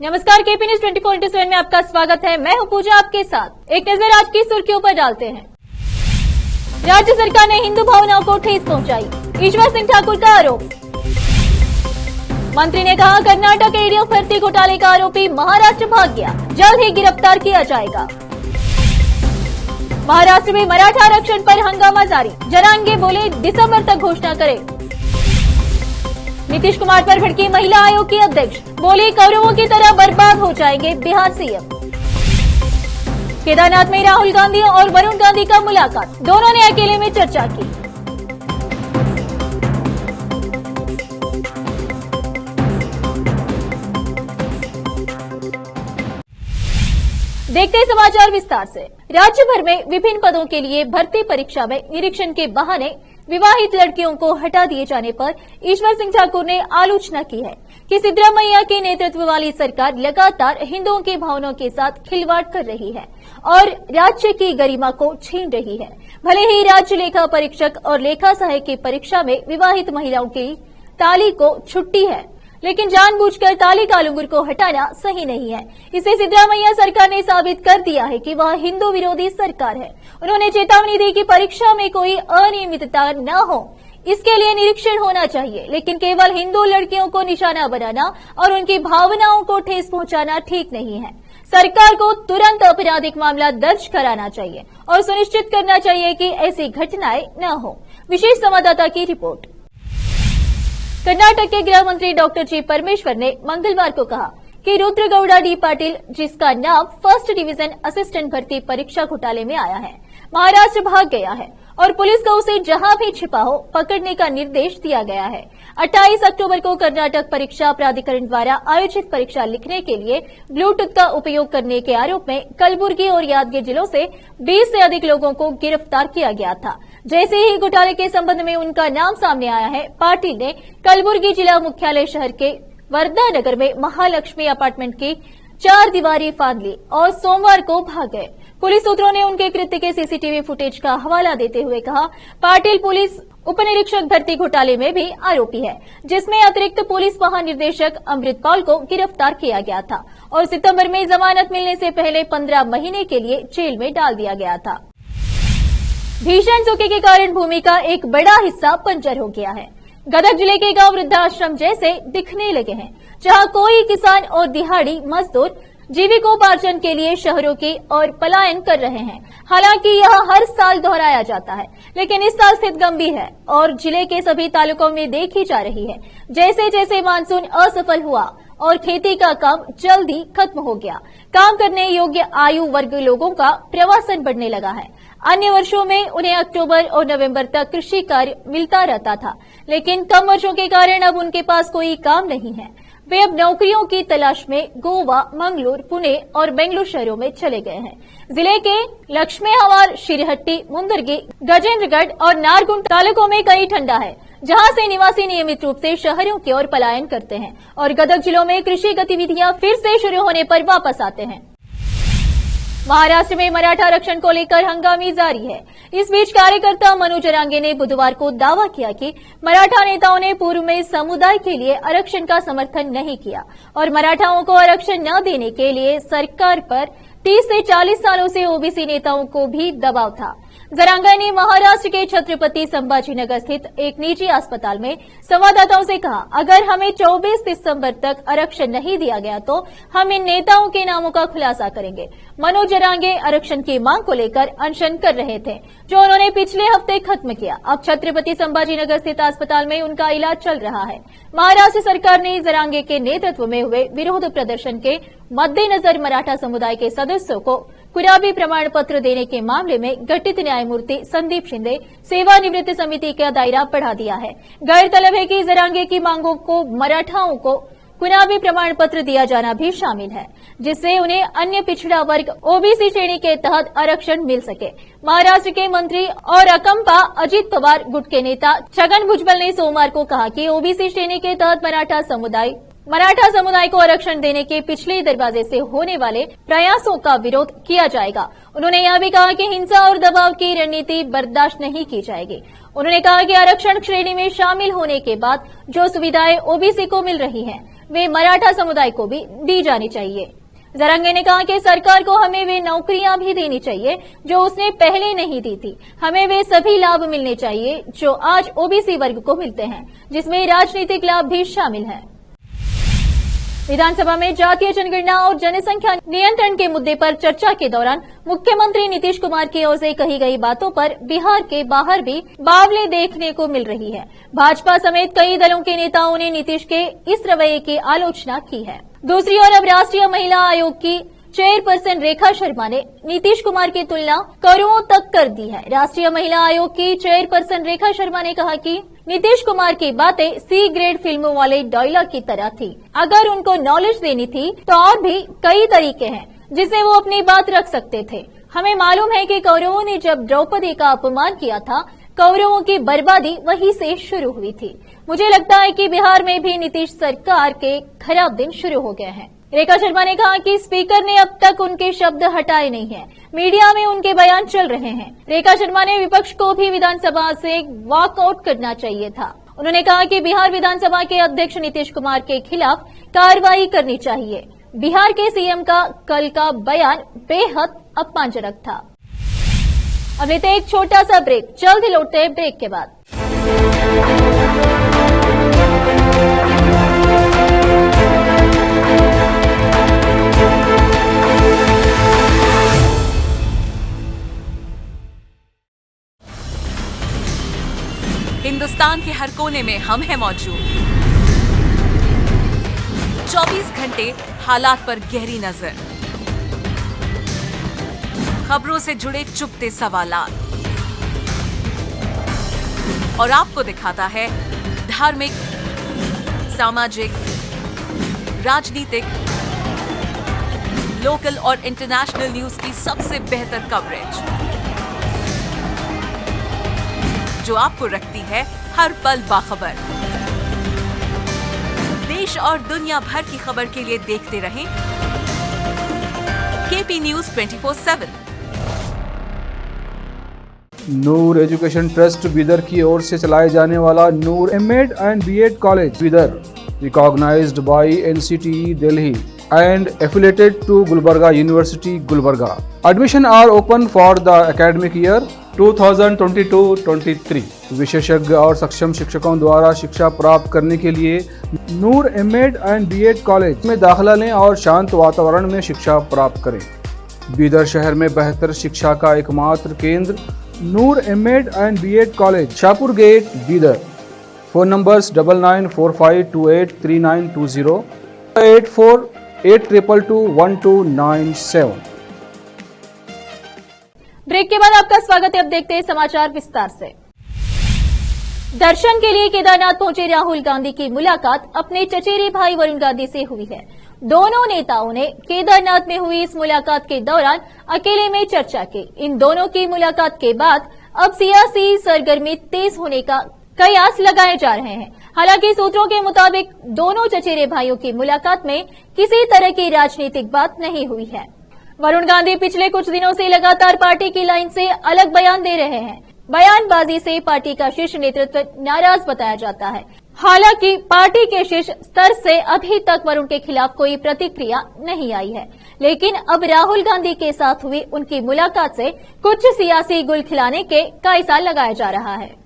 नमस्कार, KP news 24/7 में आपका स्वागत है। मैं हूं पूजा आपके साथ। एक नजर आज की सुर्खियों पर डालते हैं। राज्य सरकार ने हिंदू भावनाओं को ठेस पहुंचाई, ईश्वर सिंह ठाकुर का आरोप। मंत्री ने कहा कर्नाटक एडीएम भर्ती घोटाले का आरोपी महाराष्ट्र भाग गया, जल्द ही गिरफ्तार किया जाएगा। महाराष्ट्र में मराठा आरक्षण पर हंगामा जारी, जरांगे बोले दिसंबर तक घोषणा करें। नीतीश कुमार पर भड़की महिला आयोग की अध्यक्ष, बोली कौरवों की तरह बर्बाद हो जाएंगे बिहार सीएम। केदारनाथ में राहुल गांधी और वरुण गांधी का मुलाकात, दोनों ने अकेले में चर्चा की। देखते हैं समाचार विस्तार से। राज्य भर में विभिन्न पदों के लिए भर्ती परीक्षा में निरीक्षण के बहाने विवाहित लड़कियों को हटा दिए जाने पर ईश्वर सिंह ठाकुर ने आलोचना की है कि सिद्धरामैया के नेतृत्व वाली सरकार लगातार हिंदुओं की भावनाओं के साथ खिलवाड़ कर रही है और राज्य की गरिमा को छीन रही है। भले ही राज्य लेखा परीक्षक और लेखा सहायक की परीक्षा में विवाहित महिलाओं की ताली को छुट्टी है, लेकिन जानबूझकर ताली का लंगूर को हटाना सही नहीं है। इसे सिद्धरामैया सरकार ने साबित कर दिया है कि वह हिंदू विरोधी सरकार है। उन्होंने चेतावनी दी कि परीक्षा में कोई अनियमितता न हो, इसके लिए निरीक्षण होना चाहिए, लेकिन केवल हिंदू लड़कियों को निशाना बनाना और उनकी भावनाओं को ठेस पहुंचाना ठीक नहीं है। सरकार को तुरंत आपराधिक मामला दर्ज कराना चाहिए और सुनिश्चित करना चाहिए कि ऐसी घटनाएं न हो। विशेष संवाददाता की रिपोर्ट। कर्नाटक के गृह मंत्री डॉक्टर जी परमेश्वर ने मंगलवार को कहा कि रुद्रगौड़ा डी पाटिल, जिसका नाम फर्स्ट डिवीजन असिस्टेंट भर्ती परीक्षा घोटाले में आया है, महाराष्ट्र भाग गया है और पुलिस को उसे जहां भी छिपा हो पकड़ने का निर्देश दिया गया है। 28 अक्टूबर को कर्नाटक परीक्षा प्राधिकरण द्वारा आयोजित परीक्षा लिखने के लिए ब्लूटूथ का उपयोग करने के आरोप में कलबुर्गी और यादगीर जिलों से 20 से अधिक लोगों को गिरफ्तार किया गया था। जैसे ही घोटाले के संबंध में उनका नाम सामने आया है, पाटिल ने कलबुर्गी जिला मुख्यालय शहर के वर्धा नगर में महालक्ष्मी अपार्टमेंट की 4 दीवारी फांद ली और सोमवार को भाग गए। पुलिस सूत्रों ने उनके कृत्य के सीसीटीवी फुटेज का हवाला देते हुए कहा, पाटिल पुलिस उपनिरीक्षक भर्ती घोटाले में भी आरोपी है, जिसमें अतिरिक्त पुलिस महानिदेशक अमृतपाल को गिरफ्तार किया गया था और सितंबर में जमानत मिलने से पहले 15 महीने के लिए जेल में डाल दिया गया था। भीषण सूखे के कारण भूमि का एक बड़ा हिस्सा बंजर हो गया है। गदग जिले के गांव वृद्धाश्रम जैसे दिखने लगे हैं, जहां कोई किसान और दिहाड़ी मजदूर जीविकोपार्जन के लिए शहरों की ओर पलायन कर रहे हैं। हालांकि यह हर साल दोहराया जाता है, लेकिन इस साल स्थिति गंभीर है और जिले के सभी तालुकों में देखी जा रही है। जैसे जैसे मानसून असफल हुआ और खेती का काम जल्द ही खत्म हो गया, काम करने योग्य आयु वर्ग लोगों का प्रवासन बढ़ने लगा है। अन्य वर्षों में उन्हें अक्टूबर और नवंबर तक कृषि कार्य मिलता रहता था, लेकिन कम वर्षों के कारण अब उनके पास कोई काम नहीं है। वे अब नौकरियों की तलाश में गोवा, मंगलूर, पुणे और बेंगलुरु शहरों में चले गए हैं। जिले के लक्ष्मेहवाल, शिरहट्टी, मुंदरगी, गजेंद्रगढ़ और नारगुंड तालुकों में कई ठंडा है, जहां से निवासी नियमित रूप से शहरों की ओर पलायन करते हैं और गदग जिलों में कृषि गतिविधियां फिर से शुरू होने पर वापस आते हैं। महाराष्ट्र में मराठा आरक्षण को लेकर हंगामी जारी है। इस बीच कार्यकर्ता मनोज जरांगे ने बुधवार को दावा किया कि मराठा नेताओं ने पूर्व में समुदाय के लिए आरक्षण का समर्थन नहीं किया और मराठाओं को आरक्षण न देने के लिए सरकार पर 30 से 40 सालों से ओबीसी नेताओं को भी दबाव था। जरांगा ने महाराष्ट्र के छत्रपति संभाजीनगर स्थित एक निजी अस्पताल में संवाददाताओं से कहा, अगर हमें 24 दिसंबर तक आरक्षण नहीं दिया गया तो हम इन नेताओं के नामों का खुलासा करेंगे। मनोज जरांगे आरक्षण की मांग को लेकर अनशन कर रहे थे, जो उन्होंने पिछले हफ्ते खत्म किया। अब छत्रपति संभाजीनगर स्थित अस्पताल में उनका इलाज चल रहा है। महाराष्ट्र सरकार ने जरांगे के नेतृत्व में हुए विरोध प्रदर्शन के मद्देनजर मराठा समुदाय के सदस्यों को कुराबी प्रमाण पत्र देने के मामले में गठित न्यायमूर्ति संदीप शिंदे सेवानिवृत्त समिति का दायरा बढ़ा दिया है। गौरतलब है कि जरांगे की मांगों को मराठाओं को कुराबी प्रमाण पत्र दिया जाना भी शामिल है, जिससे उन्हें अन्य पिछड़ा वर्ग ओबीसी श्रेणी के तहत आरक्षण मिल सके। महाराष्ट्र के मंत्री और अकंपा अजित पवार गुट के नेता छगन भुजबल ने सोमवार को कहा कि ओबीसी श्रेणी के तहत मराठा समुदाय को आरक्षण देने के पिछले दरवाजे से होने वाले प्रयासों का विरोध किया जाएगा। उन्होंने यह भी कहा कि हिंसा और दबाव की रणनीति बर्दाश्त नहीं की जाएगी। उन्होंने कहा कि आरक्षण श्रेणी में शामिल होने के बाद जो सुविधाएं ओबीसी को मिल रही हैं, वे मराठा समुदाय को भी दी जानी चाहिए। जरंगे ने कहा कि सरकार को हमें वे नौकरियां भी देनी चाहिए जो उसने पहले नहीं दी थी। हमें वे सभी लाभ मिलने चाहिए जो आज ओबीसी वर्ग को मिलते हैं, जिसमें राजनीतिक लाभ भी शामिल है। विधानसभा में जातीय जनगणना और जनसंख्या नियंत्रण के मुद्दे पर चर्चा के दौरान मुख्यमंत्री नीतीश कुमार की ओर से कही गई बातों पर बिहार के बाहर भी बावले देखने को मिल रही है। भाजपा समेत कई दलों के नेताओं ने नीतीश के इस रवैये की आलोचना की है। दूसरी ओर अब राष्ट्रीय महिला आयोग की चेयरपर्सन रेखा शर्मा ने नीतीश कुमार की तुलना करोड़ों तक कर दी है। राष्ट्रीय महिला आयोग की चेयरपर्सन रेखा शर्मा ने कहा कि नीतीश कुमार की बातें सी ग्रेड फिल्मों वाले डायलॉग की तरह थी। अगर उनको नॉलेज देनी थी तो और भी कई तरीके हैं जिससे वो अपनी बात रख सकते थे। हमें मालूम है कि कौरवों ने जब द्रौपदी का अपमान किया था, कौरवों की बर्बादी वहीं से शुरू हुई थी। मुझे लगता है कि बिहार में भी नीतीश सरकार के खराब दिन शुरू हो गए हैं। रेखा शर्मा ने कहा कि स्पीकर ने अब तक उनके शब्द हटाए नहीं हैं। मीडिया में उनके बयान चल रहे हैं। रेखा शर्मा ने विपक्ष को भी विधानसभा से वॉकआउट करना चाहिए था। उन्होंने कहा कि बिहार विधानसभा के अध्यक्ष नीतीश कुमार के खिलाफ कार्रवाई करनी चाहिए। बिहार के सीएम का कल का बयान बेहद अपमानजनक था। अब लेते हैं एक छोटा सा ब्रेक, जल्द ही लौटते हैं ब्रेक के बाद। हिंदुस्तान के हर कोने में हम हैं मौजूद। 24 घंटे हालात पर गहरी नजर, खबरों से जुड़े चुपते सवालात और आपको दिखाता है धार्मिक, सामाजिक, राजनीतिक, लोकल और इंटरनेशनल न्यूज की सबसे बेहतर कवरेज जो आपको रखती है हर पल बाखबर। देश और दुनिया भर की खबर के लिए देखते रहें KP news 24/7। Noor education trust Bidar की ओर से चलाए जाने वाला Noor MEd and BEd college Bidar, recognised by NCTE Delhi and affiliated to Gulbarga University, Gulbarga. Admission are open for the academic year 2022-23. विशेषज्ञ और सक्षम शिक्षकों द्वारा शिक्षा प्राप्त करने के लिए नूर एमएड एंड बीएड कॉलेज में दाखिला लें और शांत वातावरण में शिक्षा प्राप्त करें। बीदर शहर में बेहतर शिक्षा का एकमात्र केंद्र Noor MEd and BEd college, Shahpur gate, Bidar. Phone numbers 9945283920, 8482221297। Break के बाद आपका स्वागत है। अब देखते हैं समाचार विस्तार से। दर्शन के लिए केदारनाथ पहुंचे राहुल गांधी की मुलाकात अपने चचेरे भाई वरुण गांधी से हुई है। दोनों नेताओं ने केदारनाथ में हुई इस मुलाकात के दौरान अकेले में चर्चा की। इन दोनों की मुलाकात के बाद अब सियासी सरगर्मी तेज होने का कयास लगाए जा रहे हैं। हालांकि सूत्रों के मुताबिक दोनों चचेरे भाइयों की मुलाकात में किसी तरह की राजनीतिक बात नहीं हुई है। वरुण गांधी पिछले कुछ दिनों से लगातार पार्टी की लाइन से अलग बयान दे रहे हैं। बयानबाजी से पार्टी का शीर्ष नेतृत्व नाराज बताया जाता है। हालांकि पार्टी के शीर्ष स्तर से अभी तक वरुण के खिलाफ कोई प्रतिक्रिया नहीं आई है, लेकिन अब राहुल गांधी के साथ हुई उनकी मुलाकात से कुछ सियासी गुल खिलाने के कयास लगाया जा रहा है।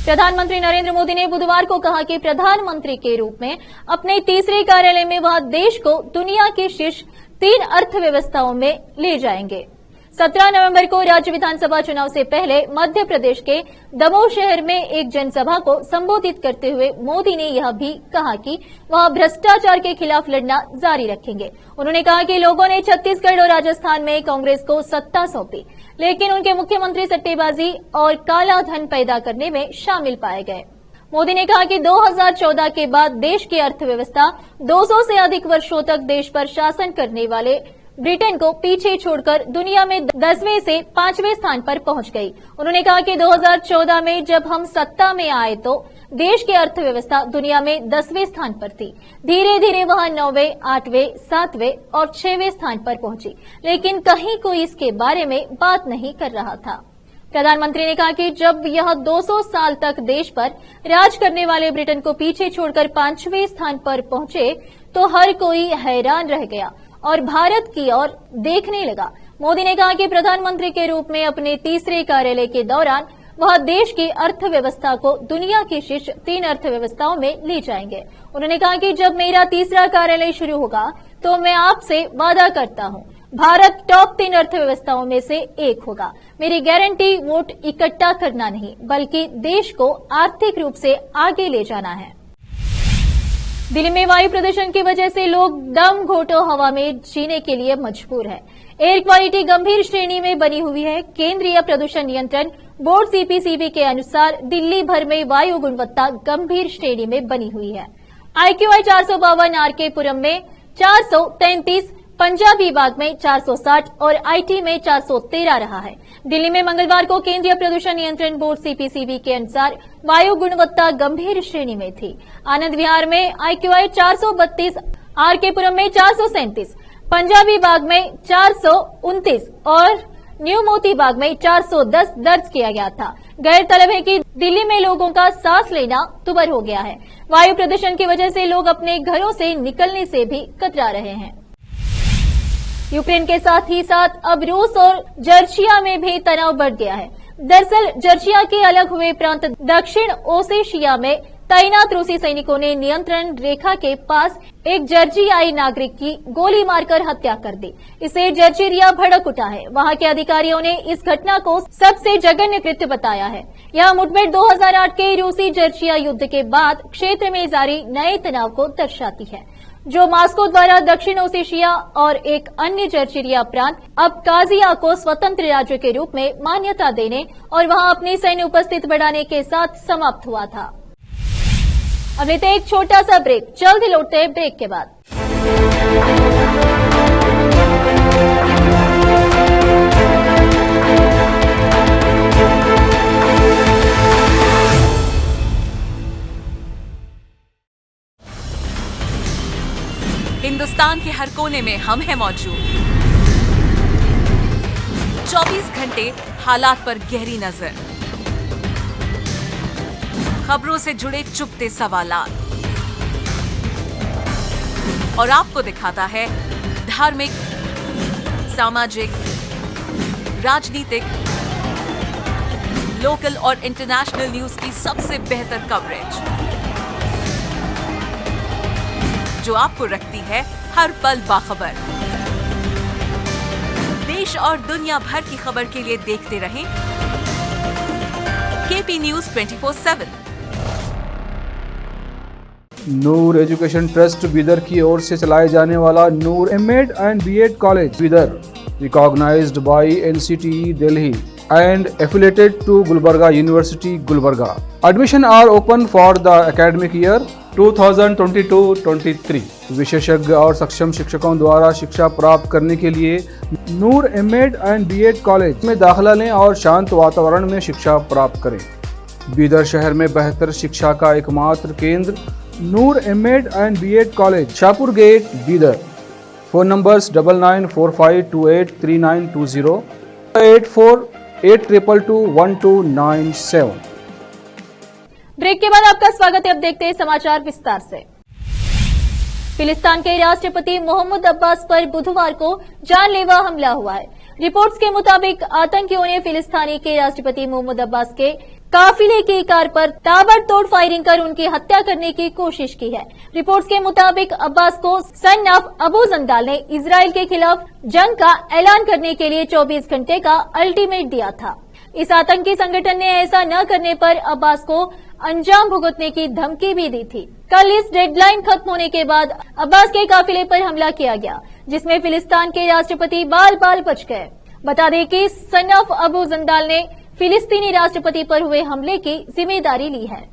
प्रधानमंत्री नरेंद्र मोदी ने बुधवार को कहा कि प्रधानमंत्री के रूप में अपने तीसरे कार्यालय में वह देश को दुनिया के शीर्ष 3 अर्थव्यवस्थाओं में ले जाएंगे। 17 नवंबर को राज्य विधानसभा चुनाव से पहले मध्य प्रदेश के दमोह शहर में एक जनसभा को संबोधित करते हुए मोदी ने यह भी कहा कि वह भ्रष्टाचार के खिलाफ लड़ना जारी रखेंगे। उन्होंने कहा कि लोगों ने छत्तीसगढ़ और राजस्थान में कांग्रेस को सत्ता सौंपी, लेकिन उनके मुख्यमंत्री सट्टेबाजी और काला धन पैदा करने में शामिल पाए गए। मोदी ने कहा कि 2014 के बाद देश की अर्थव्यवस्था 200 से अधिक वर्षों तक देश पर शासन करने वाले ब्रिटेन को पीछे छोड़कर दुनिया में 10वें से 5वें स्थान पर पहुंच गई। उन्होंने कहा कि 2014 में जब हम सत्ता में आए तो देश की अर्थव्यवस्था दुनिया में 10वें स्थान पर थी। धीरे धीरे वह 9वें, 8वें, 7वें और 6वें स्थान पर पहुंची, लेकिन कहीं कोई इसके बारे में बात नहीं कर रहा था। प्रधानमंत्री ने कहा कि जब यह 200 साल तक देश पर राज करने वाले ब्रिटेन को पीछे छोड़कर 5वें स्थान पर पहुंचे तो हर कोई हैरान रह गया और भारत की ओर देखने लगा। मोदी ने कहा कि प्रधानमंत्री के रूप में अपने तीसरे कार्यालय के दौरान वह देश की अर्थव्यवस्था को दुनिया की शीर्ष 3 अर्थव्यवस्थाओं में ले जाएंगे। उन्होंने कहा कि जब मेरा तीसरा कार्यालय शुरू होगा तो मैं आपसे वादा करता हूं, भारत टॉप 3 अर्थव्यवस्थाओं में से एक होगा। मेरी गारंटी वोट इकट्ठा करना नहीं बल्कि देश को आर्थिक रूप से आगे ले जाना है। दिल्ली में वायु प्रदूषण की वजह से लोग दम घोटो हवा में जीने के लिए मजबूर है। एयर क्वालिटी गंभीर श्रेणी में बनी हुई है। केंद्रीय प्रदूषण नियंत्रण बोर्ड सीपीसीबी के अनुसार दिल्ली भर में वायु गुणवत्ता गंभीर श्रेणी में बनी हुई है। IQI 452 आरकेपुरम में 433, पंजाबी बाग में 460 और IT में 413 रहा है। दिल्ली में मंगलवार को केंद्रीय प्रदूषण नियंत्रण बोर्ड सीपीसीबी के अनुसार वायु गुणवत्ता गंभीर श्रेणी में थी। आनंद विहार में IQI 432, आरकेपुरम में 437, पंजाबी बाग में 429 और न्यू मोती बाग में 410 दर्ज किया गया था। गौरतलब है कि दिल्ली में लोगों का सांस लेना दुभर हो गया है। वायु प्रदूषण की वजह से लोग अपने घरों से निकलने से भी कतरा रहे हैं। यूक्रेन के साथ ही साथ अब रूस और जॉर्जिया में भी तनाव बढ़ गया है। दरअसल जॉर्जिया के अलग हुए प्रांत दक्षिण ओसेशिया में तैनात रूसी सैनिकों ने नियंत्रण रेखा के पास एक जॉर्जियाई नागरिक की गोली मारकर हत्या कर दी। इसे जॉर्जिया भड़क उठा है। वहां के अधिकारियों ने इस घटना को सबसे जघन्य कृत्य बताया है। यह मुठभेड़ 2008 के रूसी जॉर्जिया युद्ध के बाद क्षेत्र में जारी नए तनाव को दर्शाती है, जो मॉस्को द्वारा दक्षिण ओसेशिया और एक अन्य जॉर्जिया प्रांत अबकाजिया को स्वतंत्र राज्य के रूप में मान्यता देने और वहां अपनी सैन्य उपस्थिति बढ़ाने के साथ समाप्त हुआ था। अब लेते एक छोटा सा ब्रेक, जल्द लौटते हैं ब्रेक के बाद। हिंदुस्तान के हर कोने में हम हैं मौजूद। 24 घंटे हालात पर गहरी नजर, खबरों से जुड़े चुपते सवालात और आपको दिखाता है धार्मिक, सामाजिक, राजनीतिक, लोकल और इंटरनेशनल न्यूज की सबसे बेहतर कवरेज, जो आपको रखती है हर पल बाखबर। देश और दुनिया भर की खबर के लिए देखते रहें KP News 24/7। Noor education trust Bidar की ओर से चलाए जाने वाला Noor MEd and BEd college Bidar, recognised by NCTE Delhi and affiliated to Gulbarga University, Gulbarga. Admission are open for the academic year 2022-23. विशेषज्ञ और सक्षम शिक्षकों द्वारा शिक्षा प्राप्त करने के लिए नूर एमएड एंड बीएड कॉलेज में दाखिला लें और शांत वातावरण में शिक्षा प्राप्त करें। बीदर शहर में बेहतर शिक्षा का एकमात्र केंद्र Noor MEd and BEd college, Shahpur gate, Bidar. Phone numbers 9945283920, 8482221297। Break के बाद आपका स्वागत है। अब देखते हैं समाचार विस्तार से। फिलिस्तीन के राष्ट्रपति मोहम्मद अब्बास पर बुधवार को जानलेवा हमला हुआ है। रिपोर्ट्स के मुताबिक आतंकियों ने फिलिस्तीनी के राष्ट्रपति मोहम्मद अब्बास के काफिले की कार पर ताबड़तोड़ फायरिंग कर उनकी हत्या करने की कोशिश की है। रिपोर्ट्स के मुताबिक अब्बास को सन ऑफ अबू जंदाल ने इजराइल के खिलाफ जंग का ऐलान करने के लिए 24 घंटे का अल्टीमेट दिया था। इस आतंकी संगठन ने ऐसा न करने पर अब्बास को अंजाम भुगतने की धमकी भी दी थी। कल इस डेडलाइन खत्म होने के बाद अब्बास के काफिले पर हमला किया गया, जिसमें फिलिस्तीन के राष्ट्रपति बाल बाल बच गए। बता दें कि सन ऑफ अबू जंदाल ने फिलिस्तीनी राष्ट्रपति पर हुए हमले की जिम्मेदारी ली है।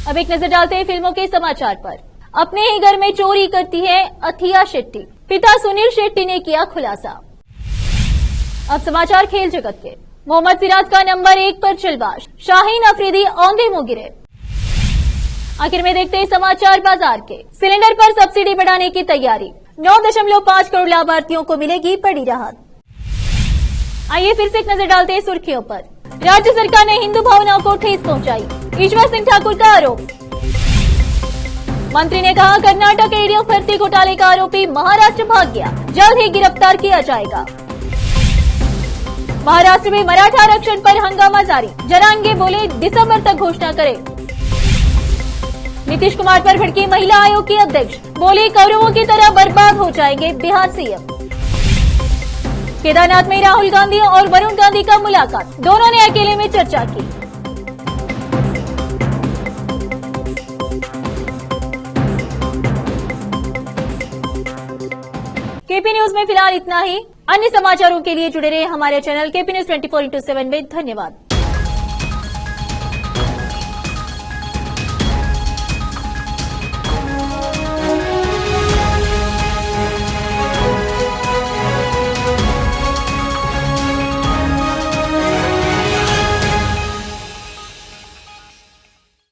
अब एक नजर डालते हैं फिल्मों के समाचार पर। अपने ही घर में चोरी करती है अथिया शेट्टी, पिता सुनील शेट्टी ने किया खुलासा। अब समाचार खेल जगत के। मोहम्मद सिराज का नंबर 1 पर चलवा, शाहीन अफरीदी औंधे मुंह गिरे। आखिर में देखते हैं समाचार बाजार के। सिलेंडर पर सब्सिडी बढ़ाने की तैयारी, 9.5 करोड़ लाभार्थियों को मिलेगी बड़ी राहत। आइए फिर से एक नजर डालते हैं सुर्खियों पर। राज्य सरकार ने हिंदू भावनाओं को ठेस पहुंचाई, ईश्वर सिंह ठाकुर का आरोप। मंत्री ने कहा कर्नाटक एडीएफ भर्ती घोटाले का आरोपी महाराष्ट्र भाग गया, जल्द ही गिरफ्तार किया जाएगा। महाराष्ट्र में मराठा आरक्षण पर हंगामा जारी, जरांगे बोले दिसंबर तक घोषणा करें। नीतीश कुमार पर भड़की महिला आयोग की अध्यक्ष, बोली कौरवों की तरह बर्बाद हो जाएंगे बिहार सीएम। केदारनाथ में राहुल गांधी और वरुण गांधी का मुलाकात, दोनों ने अकेले में चर्चा की। केपी न्यूज में फिलहाल इतना ही। अन्य समाचारों के लिए जुड़े रहे हमारे चैनल केपी न्यूज 24/7 में। धन्यवाद।